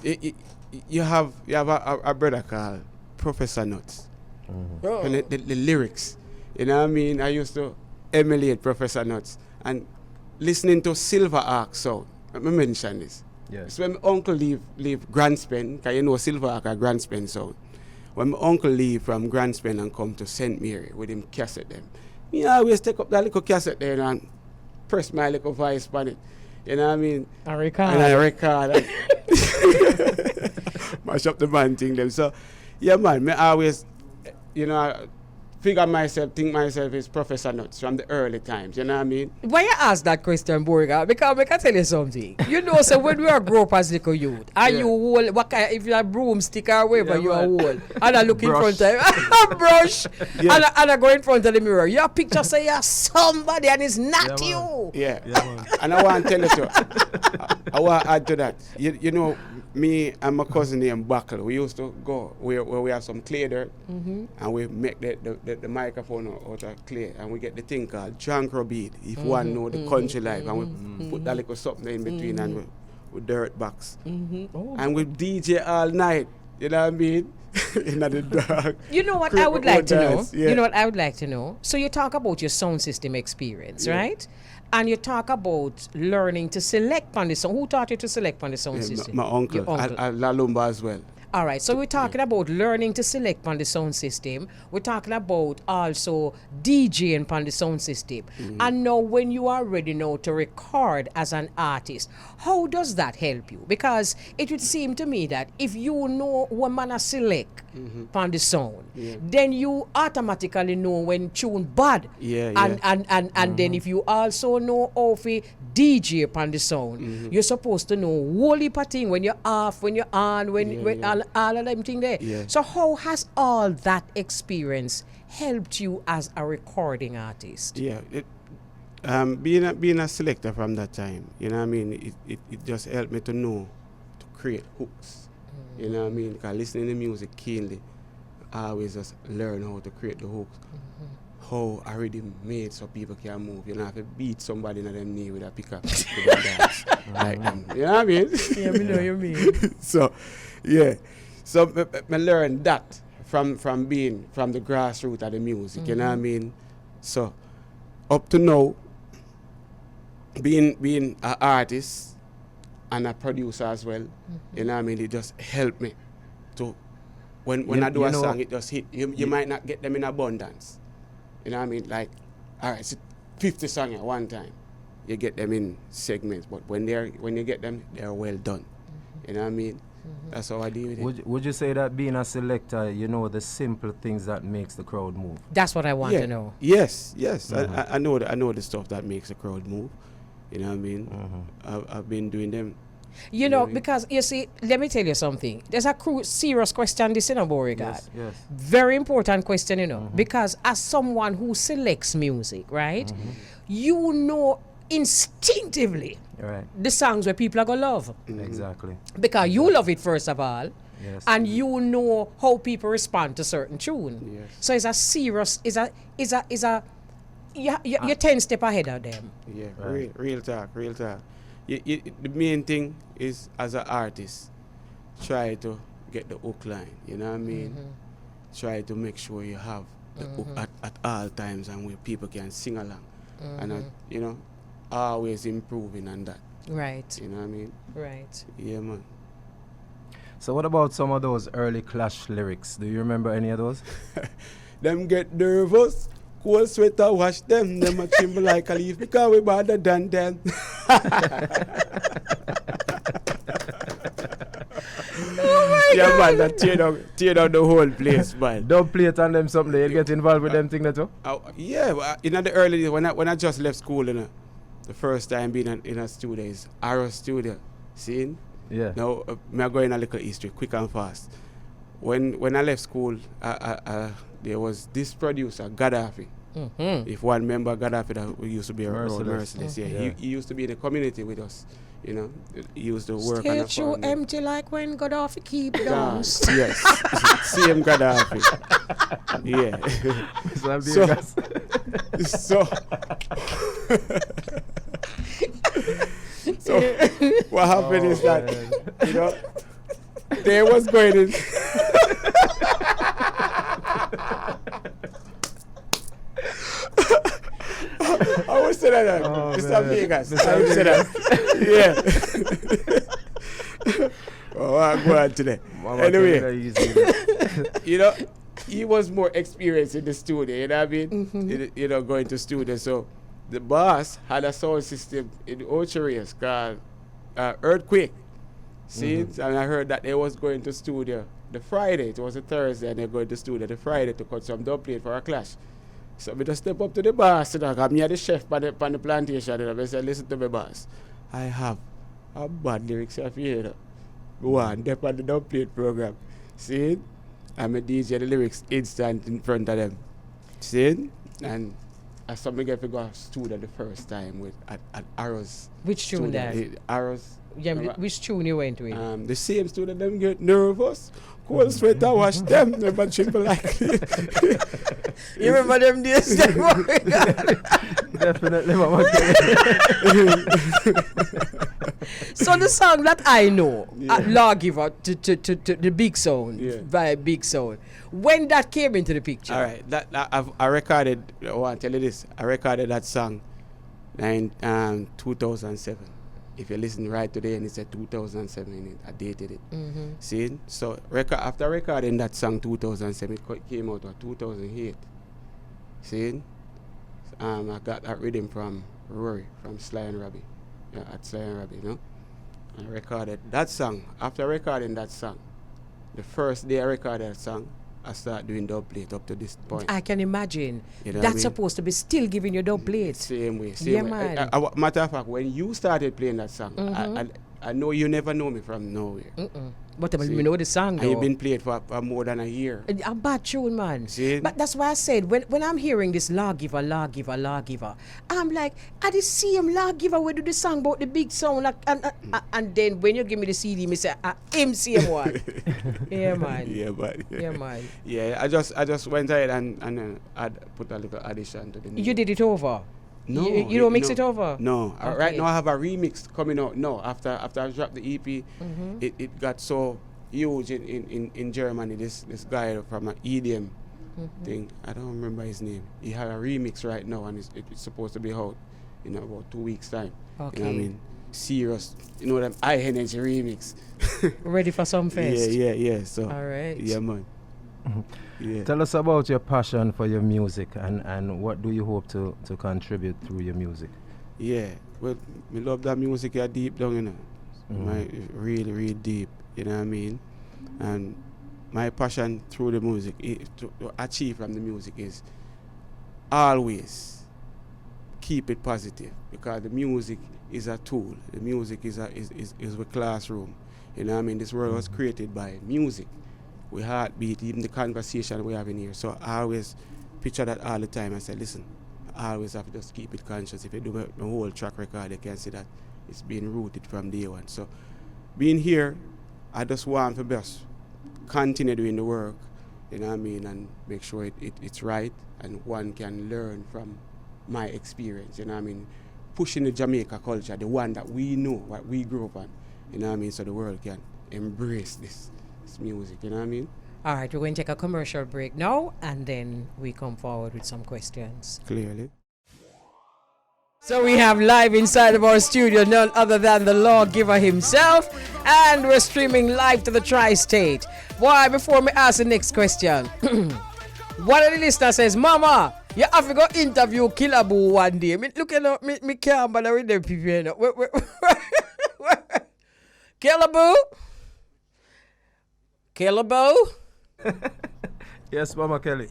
you have a brother called Professor Nuts. And the lyrics, I used to emulate Professor Nuts and listening to Silver Arc sound. Let me mention this. Yes. So when my uncle leave Grand Spen, because Silver Arc are Grand Spen sound. When my uncle leave from Grand Spen and come to St. Mary with him cassette them, me always take up that little cassette there and press my little voice on it. I record. And I record and mash up the man thing them. So, yeah, man, me always, think myself is Professor Nuts from the early times, you know what I mean? Why you ask that question, Borga? Because I can tell you something. You know, so when we are grow up as little youth, are you old? What kind? If you're a broomstick or whatever, you are old. And I look in front of you, brush, and I go in front of the mirror. Your picture say you're somebody, and it's not you. Yeah. And I want to tell you too. I want to add to that. You know, me and my cousin named Buckle, we used to go where we have some clay dirt, and we make the microphone out of clay, and we get the thing called Jankro bead, if one know the country life, and we put that little something in between, and we dirt box. And we DJ all night, you know what I mean? In the dark. You know what I would like to know? You know what I would like to know? So you talk about your sound system experience, right? And you talk about learning to select on the sound. Who taught you to select on the sound system? My uncle. La Lumba as well. All right, so we're talking about learning to select on the sound system. We're talking about also DJing on the sound system. And now when you are ready now to record as an artist, how does that help you? Because it would seem to me that if you know what man to select on the sound, then you automatically know when tune bad. And then if you also know how to DJ upon the sound, you're supposed to know whole heap of thing when you're off, when you're on, when all of them thing there. So how has all that experience helped you as a recording artist? Being a selector from that time, you know what I mean, it just helped me to know to create hooks. You know what I mean? Because listening to music keenly, I always just learn how to create the hooks. How I already made so people can move. You know, if you beat somebody in them knee with a pickup, dance like them. You know what I mean? Yeah, we know what you mean. So, yeah. So, I learned that from being from the grassroots of the music. You know what I mean? So, up to now, being an artist and a producer as well, you know what I mean? It just helped me to, when I do a song, it just hit. You might not get them in abundance. You know what I mean? Like, all right, so 50 songs at one time. You get them in segments, but when you get them, they're well done. You know what I mean? That's how I deal with it. Would you say that being a selector, you know the simple things that makes the crowd move? That's what I want to know. Yes. I know the stuff that makes the crowd move. You know what I mean? I've been doing them. You know, because you see, let me tell you something. There's a serious question this in a Beauregard. Yes. Very important question, you know, because as someone who selects music, right, you know instinctively the songs where people are gonna love. Exactly. Because you love it first of all. Yes. And you know how people respond to certain tune. Yes. So it's a serious, you're 10 steps ahead of them. Yeah, real talk. The main thing is, as an artist, try to get the hook line, you know what I mean? Try to make sure you have the hook at all times and where people can sing along. And, you know, always improving on that. Right. You know what I mean? Right. Yeah, man. So what about some of those early Clash lyrics? Do you remember any of those? Them get nervous. Cold sweater wash them a tremble like a leaf because we better than them. Yeah, man, that tear down the whole place, man. Don't play it on them something. You get involved with them thing too? Yeah, well, in the early days, when I just left school, you know, the first time being in a studio is Arrow Studio. See? Yeah. Now, I'm going a little history, quick and fast. When I left school, there was this producer, Gaddafi. If one member Gaddafi that used to be Merciless. Yeah. He used to be in the community with us. You know, he used to work on the Stage show empty like when Gaddafi keep down. Yes, same Gaddafi. Yeah. So what happened is that, you know, they was going in. I would say that, Mr. Vegas. I would say that. Yeah. Oh, I'm going today. Anyway, you know, he was more experienced in the studio, you know what I mean? You know, going to studio. So the boss had a sound system in Ocho Rios called Earthquake. See, and I heard that they was going to studio the Friday. It was a Thursday, and they're going to studio the Friday to cut some dub plate for a clash. So we just step up to the boss, you know, 'cause me the chef on the plantation, and I said, listen to me, boss. I have a bad lyrics here, you know. One, they on the dub plate program. See? I'm a DJ the lyrics instant in front of them. See? And I saw me get to go to studio the first time with at Arrows. Which tune studio. that? Arrows. Yeah, which tune you went with? The same student them get nervous. Cold sweat I wash them, never triple like You remember them days? Definitely, Mama. So the song that I know, Lawgiver to the Big Sound, by Big Sound, when that came into the picture? All right, I recorded. I want to tell you this. I recorded that song in 2007. If you listen right today and it said 2007, I dated it. See? So after recording that song 2007, it came out in 2008. See? I got that rhythm from Rory, from Sly and Robbie. Yeah, at Sly and Robbie, you know? I recorded that song. After recording that song, the first day I recorded that song, I started doing dub plate up to this point. I can imagine. You know That's supposed to be still giving you dub plates. Same way. Yeah, way. man. Matter of fact, when you started playing that song, I know you never know me from nowhere. But we know the song, though. And you've been played for more than a year. A bad tune, man. See? But that's why I said, when I'm hearing this Lawgiver, I'm like, I just see him Lawgiver, we do the song about the Big Sound. And then when you give me the CD, me say, him same one. Yeah, man. Yeah, man. Yeah, I just went ahead and put a little addition to the name. You did it over? No. You don't mix it over? No. Okay. Right now I have a remix coming out. No, after I dropped the EP, it got so huge in Germany. This guy from an EDM thing, I don't remember his name. He had a remix right now, and it's supposed to be out in about 2 weeks' time. Okay. You know what I mean? Serious, you know, them high energy remix. Ready for some fest? Yeah. So, all right. Yeah, man. Yeah. Tell us about your passion for your music and what do you hope to contribute through your music? Yeah, well, me love that music here deep down, you know. Really, really deep, you know what I mean? And my passion through the music, to achieve from the music is always keep it positive, because the music is a tool. The music is a classroom. You know what I mean? This world was created by music. We heartbeat, even the conversation we have in here. So I always picture that all the time. I say, listen, I always have to just keep it conscious. If you do a whole track record, you can see that it's been rooted from day one. So being here, I just want to just continue doing the work, you know what I mean, and make sure it's right and one can learn from my experience, you know what I mean. Pushing the Jamaica culture, the one that we know, what we grew up on, you know what I mean, so the world can embrace this music, you know what I mean? All right, we're going to take a commercial break now, and then we come forward with some questions. Clearly. So we have live inside of our studio none other than the Lawgiver himself, and we're streaming live to the tri-state. Boy, before me ask the next question, one of the listeners says, Mama, you have to go interview Killer Boo one day. Look at me can't bother with them people, you know. Killer Boo? Killer Boo? Yes, Mama Kelly.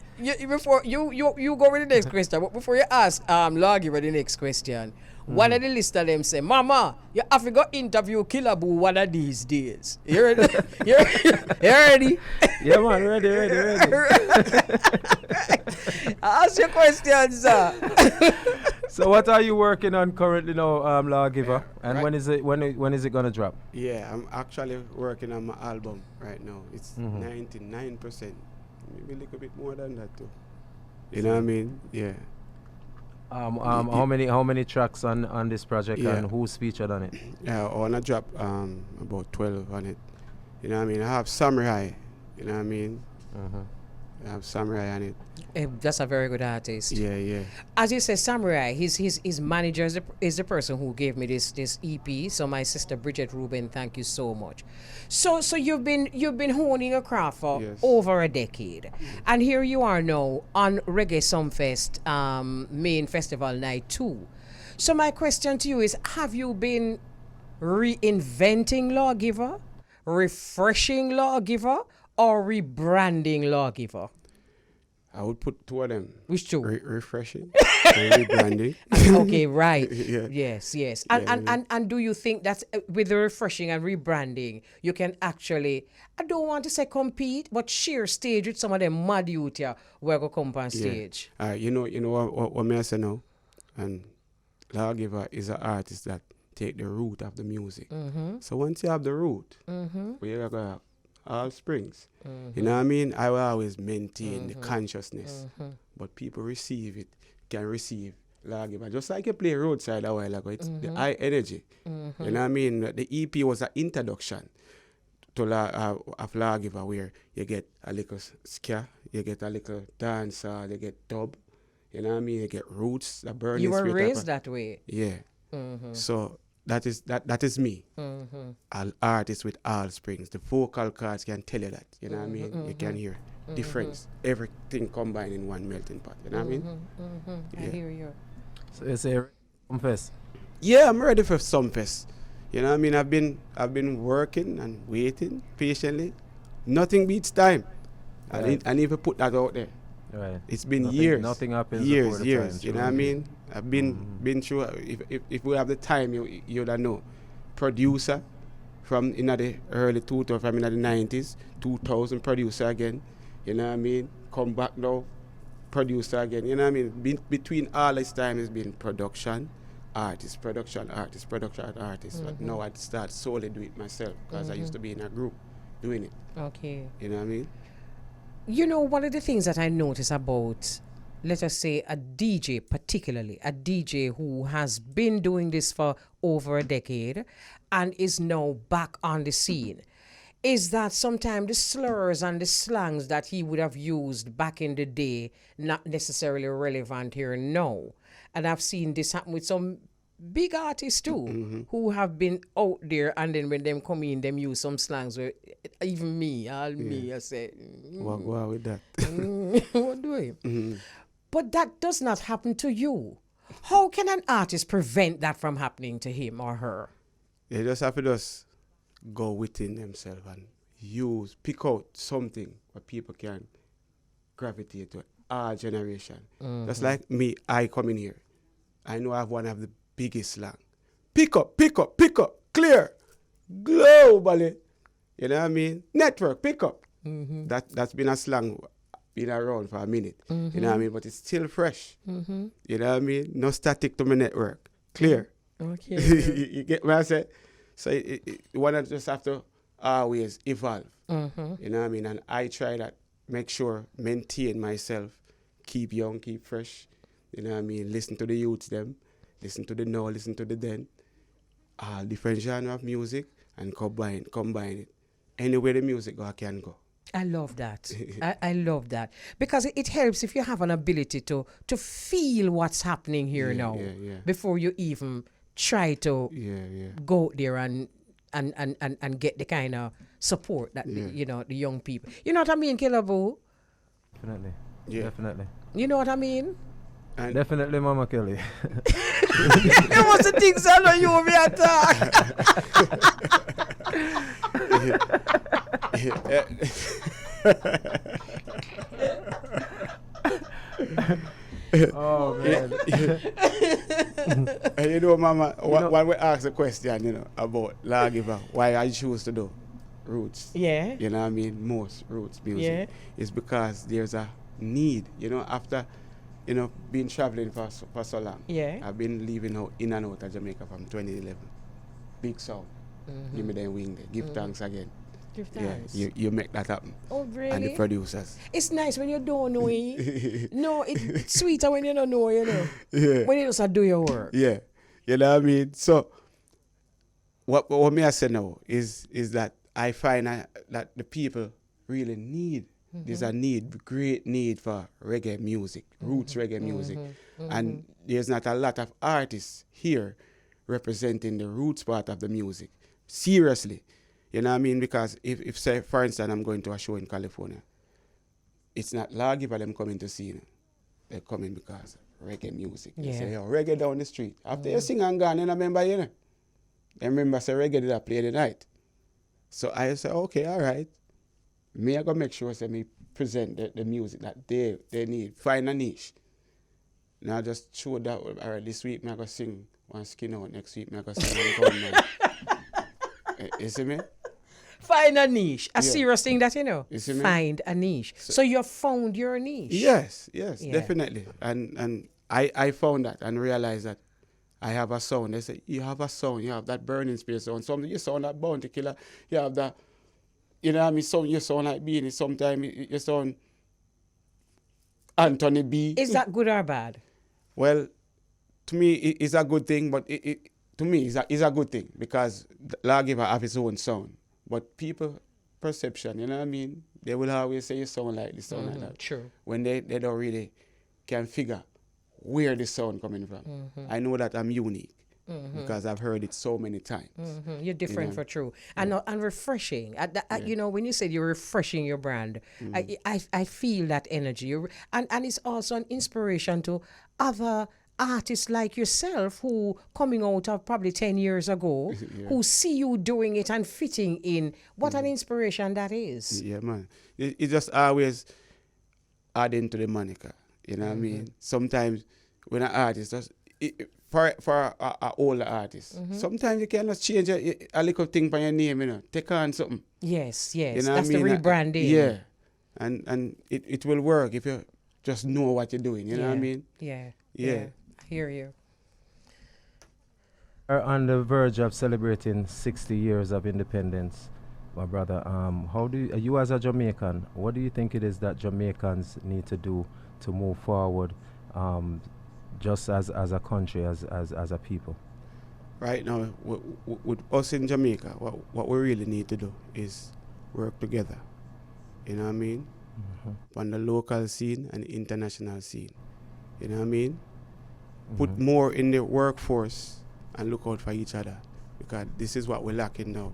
Before you go with the next question, but before you ask Lawgiver the next question, one of the list of them say, Mama, you have to go interview Killer Boo one of these days. You ready? You ready? Yeah, man, ready. Ask your question, sir. So what are you working on currently now, Lawgiver? And Right. when is it gonna drop? Yeah, I'm actually working on my album right now. It's 99%. Maybe a little bit more than that too. You know what I mean? Yeah. How many tracks on this project Yeah. and who's featured on it? Yeah, I wanna drop about 12 on it. You know what I mean? I have Samurai. You know what I mean? I have Samurai on it. That's a very good artist. Yeah. As you say, Samurai, his manager is the person who gave me this EP. So my sister Bridget Rubin, thank you so much. So you've been honing a craft for over a decade, and here you are now on Reggae Sumfest main festival night 2. So my question to you is: have you been reinventing lawgiver, refreshing lawgiver, or rebranding lawgiver? I would put two of them. Which two? Refreshing, and rebranding. Okay, right. Yeah. Yes, yes. Yeah, And do you think that with the refreshing and rebranding, you can actually, I don't want to say compete, but share stage with some of them mad youth here where go come on stage? You know what may I say now? And lawgiver is an artist that take the root of the music. So once you have the root, we are going to all springs. You know what I mean? I will always maintain the consciousness, but people receive it, can receive lawgiver. Just like you play roadside a while ago, it's the high energy. You know what I mean? The EP was an introduction to of lawgiver, where you get a little ska, you get a little dancehall, you get dub. You know what I mean? You get roots, the burning. You were raised that way. Yeah. So that is me. An artist with all springs. The vocal cords can tell you that. You know what I mean? You can hear difference. Everything combined in one melting pot. You know what I mean? I hear you. So you say confess. Yeah, I'm ready for some fest. You know what I mean? I've been working and waiting patiently. Nothing beats time. Right. I need to put that out there. Right. It's been Nothing- years. nothing happens Years, before the years. time, You know true. what I mean? I've been through. If we have the time, you'd know. Producer from in the early 2000s, from in the 90s, 2000 producer again. You know what I mean? Come back now, producer again. You know what I mean? Between all this time, it's been production, artist, production, artist, production, artist. But now I start solely do it myself because I used to be in a group doing it. Okay. You know what I mean? You know, one of the things that I notice about, let us say, a DJ, particularly a DJ who has been doing this for over a decade and is now back on the scene, is that sometimes the slurs and the slangs that he would have used back in the day not necessarily relevant here now. And I've seen this happen with some big artists too, who have been out there, and then when them come in, them use some slangs where even me, I say, What go on with that? what do I? But that does not happen to you. How can an artist prevent that from happening to him or her? They just have to just go within themselves and pick out something that people can gravitate to our generation. Just like me, I come in here. I know I have one of the biggest slang. Pick up, clear, globally. You know what I mean? Network, pick up. That's been a slang, been around for a minute. You know what I mean? But it's still fresh. You know what I mean? No static to my network. Clear. Okay. You get what I say? So one just have to always evolve. You know what I mean? And I try that, make sure, maintain myself, keep young, keep fresh. You know what I mean? Listen to the youths them, listen to the now, listen to the then. All different genre of music and combine it. Anywhere the music go, I can go. I love that. I love that. Because it helps if you have an ability to feel what's happening here now before you even try to go there and get the kind of support that the young people. You know what I mean, Killaboo? Definitely. Yeah. Definitely. You know what I mean? And Definitely, Mama Kelly. It was the things I know you me Oh, man. And you know, Mama, when we ask the question, about lawgiver, why I choose to do roots. Yeah. You know what I mean? Most roots music. Yeah. It's because there's a need, after, being traveling for so long. Yeah. I've been living out in and out of Jamaica from 2011. Big sound. Give me them wing there. Give thanks again. Give thanks. Yeah, you make that happen. Oh, really? And the producers. It's nice when you don't know it. No, it's sweeter when you don't know, Yeah. When you just do your work. Yeah. You know what I mean? So, what me I say now is that I find that the people really need, there's a great need for reggae music, roots reggae music. And there's not a lot of artists here representing the roots part of the music. Seriously. You know what I mean? Because if say, for instance, I'm going to a show in California, it's not lawgiver them coming to see, they're coming because reggae music. They say, yo, reggae down the street. After you sing and gone, you remember, I remember say reggae did I play the night. So I said, okay, all right. Me I gotta make sure say me present the music that they need. Find a niche. Now just show that all right, this week me I go sing one skin out, next week me I go sing one gunman. You see me? Find a niche. A Yeah. serious thing that you know. You see me? Find a niche. So you found your niche. Yes, Yeah. definitely. And I found that and realized that I have a sound. They say, you have a sound, you have that burning spirit sound. Sometimes you sound like Bounty Killer, you have that, you know what I mean, you sound like Beanie, sometimes you sound Anthony B. Is that good or bad? Well, to me, it's a good thing, but to me, it's a good thing because the lawgiver have his own sound. But people perception, you know what I mean? They will always say you sound like this, sound like that. True. When they don't really can figure where the sound coming from. I know that I'm unique because I've heard it so many times. You're different for true. And refreshing. You know, when you said you're refreshing your brand, I feel that energy. And it's also an inspiration to other artists like yourself who coming out of probably 10 years ago, who see you doing it and fitting in. What an inspiration that is. Yeah, man. It just always adding to the moniker. You know what I mean? Sometimes when an artist does, for a older artist, sometimes you can just change a little thing by your name, you know, take on something. Yes. You know That's what I mean? the rebranding. Yeah. And it will work if you just know what you're doing, you know what I mean? Yeah. Yeah. I hear you. Are on the verge of celebrating 60 years of independence, my brother. How do you as a Jamaican, what do you think it is that Jamaicans need to do to move forward, just as a country, as a people? Right now, with us in Jamaica, what we really need to do is work together. You know what I mean? On the local scene and the international scene. You know what I mean? Put more in the workforce and look out for each other, because this is what we're lacking now.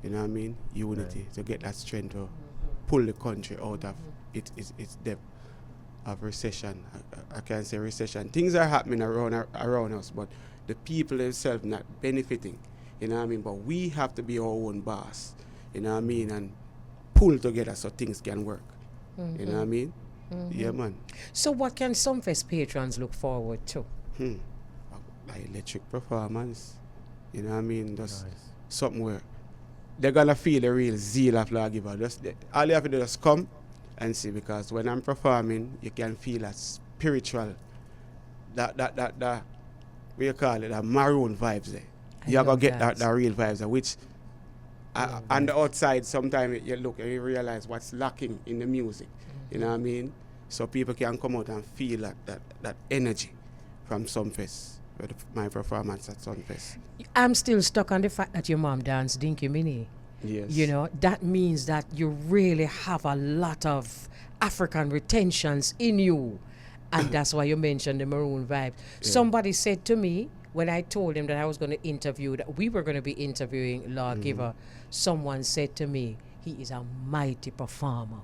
You know what I mean? Unity, to get that strength to pull the country out of its depth of recession. I can't say recession. Things are happening around us, but the people themselves not benefiting. You know what I mean? But we have to be our own boss. You know what I mean? And pull together so things can work. You know what I mean? Yeah, man. So what can Sumfest patrons look forward to? Electric performance. You know what I mean? Just something where they're gonna feel the real zeal of lawgiver. All you have to do is just come and see, because when I'm performing, you can feel a spiritual, that what you call it, that maroon vibes there. You're gonna get that real vibes there, which on the outside sometimes you look and you realize what's lacking in the music. You know what I mean? So people can come out and feel that energy from Sumfest, with my performance at Sumfest. I'm still stuck on the fact that your mom danced Dinky Mini. Yes. You know, that means that you really have a lot of African retentions in you. And that's why you mentioned the maroon vibe. Somebody said to me, when I told him that I was going to interview, that we were going to be interviewing Lawgiver, someone said to me, he is a mighty performer.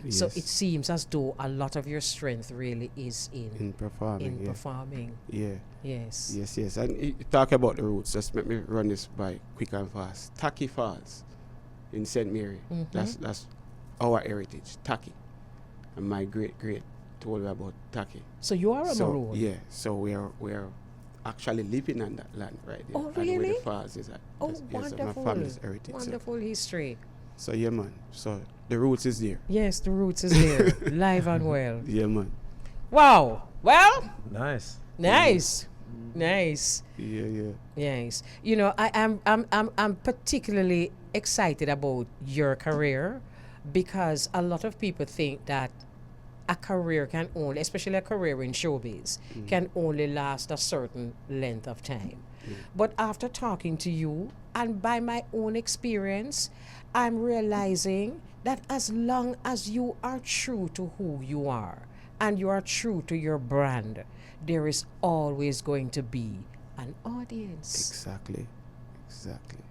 So it seems as though a lot of your strength really is in performing. performing. Yeah. Yes. Yes. And you talk about the roots. Just let me run this by quick and fast. Taki Falls in St. Mary. That's our heritage. Taki. And my great told me about Taki. So you are a maroon? Yeah. So we're actually living on that land right there. Oh, And where really? the falls is at. Oh, Yes, wonderful. my family's heritage. Wonderful history. So yeah, man. So the roots is there. Yes, the roots is there, live and well. Yeah, man. Wow. Well, Nice. nice. Yeah. Yes. You know, I'm particularly excited about your career, because a lot of people think that a career can only, especially a career in showbiz, can only last a certain length of time. But after talking to you and by my own experience, I'm realizing that as long as you are true to who you are and you are true to your brand, there is always going to be an audience. Exactly.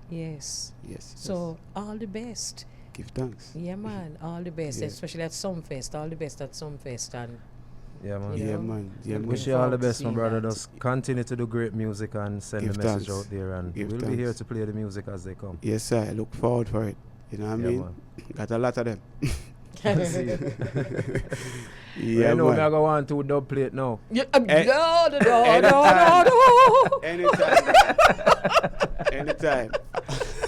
Yes. Yes. So all the best. Give thanks. Yeah, man. All the best, Yeah. especially at Sumfest. All the best at Sumfest, and Yeah, man. Yeah, man. Yeah, man. Wish you all the forward to best, my seeing brother. that. Just continue to do great music and send Give the message thanks. out there, and Give we'll be thanks. here to play the music as they come. Yes, sir. I look forward for it. You know what I Yeah, mean? man. Got a lot of them. See you. Yeah, you know, me I man. go on to dub plate now. Yeah, Eh, no, no, no, anytime. no, no. Anytime. Anytime.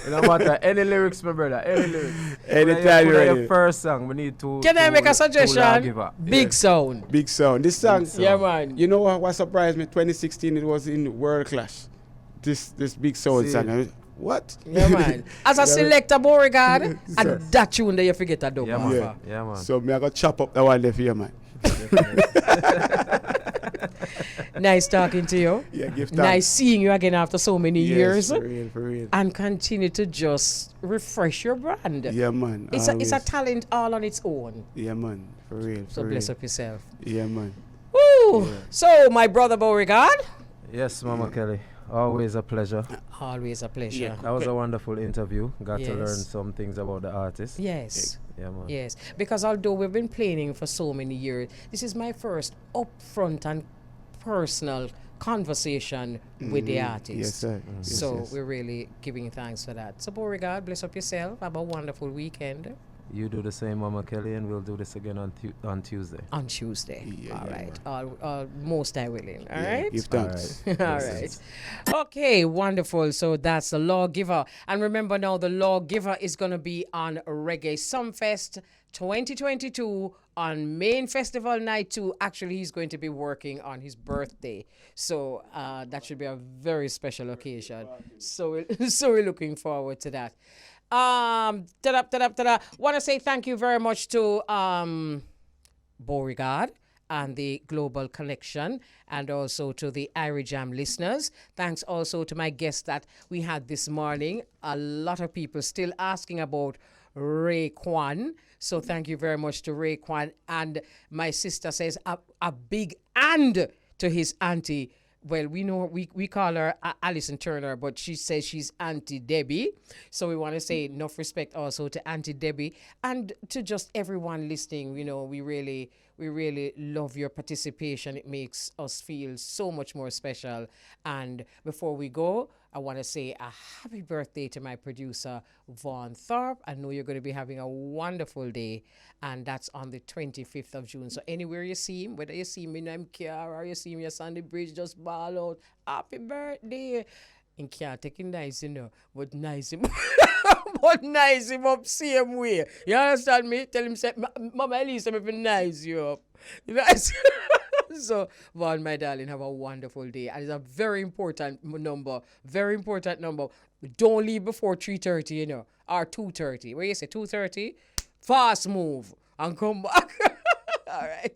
It don't matter. Any lyrics, my brother. Any lyrics. Anytime you're your ready. first song, we need to. Can I make a to suggestion? give up. Big sound. Big sound. This song, Yeah, man. you know what surprised me? 2016, it was in World Clash. This big sound See. song. I was, what? Yeah, man. As a selector, Beauregard, and Sir. that tune that you forget a dub. Yeah, man. man. Yeah. Yeah, man. So me I got chop up that one there for you, man. Nice talking to you. Yeah, give thanks. Nice seeing you again after so many Yes, years. for real, for real. And continue to just refresh your brand. Yeah, man. It's a always. talent all on its own. Yeah, man. For real, So for bless real. up yourself. Yeah, man. Woo! So, my brother Beauregard, Yes, Mama Kelly. Always a pleasure. always a pleasure. Yeah. That was a wonderful interview. Got to learn Yes. some things about the artist. Yes. Yeah, man. Yes, because although we've been planning for so many years, this is my first upfront and personal conversation with the artist. Yes, sir. Yes, So yes. we're really giving thanks for that. So Beauregard, bless up yourself. Have a wonderful weekend You do the same, Mama Kelly, and we'll do this again on Tuesday. on Tuesday. Yeah, All yeah, right. Most I willing. All Yeah, right. Give thanks. All right. Okay, wonderful. So that's the Lawgiver. And remember now, the Lawgiver is going to be on Reggae Sumfest 2022 on Main Festival Night 2. Actually, he's going to be working on his birthday. So that should be a very special occasion. So we're looking forward to that. Want to say thank you very much to Beauregard and the Global Connection, and also to the Irie Jam listeners. Thanks also to my guests that we had this morning. A lot of people still asking about Rayquan. So thank you very much to Rayquan. And my sister says a big and to his auntie. Well, we know we call her Alison Turner, but she says she's Auntie Debbie. So we want to say enough respect also to Auntie Debbie and to just everyone listening. You know, we really love your participation. It makes us feel so much more special. And before we go, I want to say a happy birthday to my producer, Vaughn Thorpe. I know you're going to be having a wonderful day, and that's on the 25th of June. So anywhere you see him, whether you see him in MKR or you see him at Sandy Bridge, just ball out, happy birthday. And can't take it nice, you know, but nice him, but nice him up same way. You understand me? Tell him, say, Mama Elise, I'm even nice you up. You know, so, Vaughn, my darling, have a wonderful day. And it's a very important number. Very important number. Don't leave before 3:30, you know, or 2:30. Where you say 2:30? Fast move and come back. All right.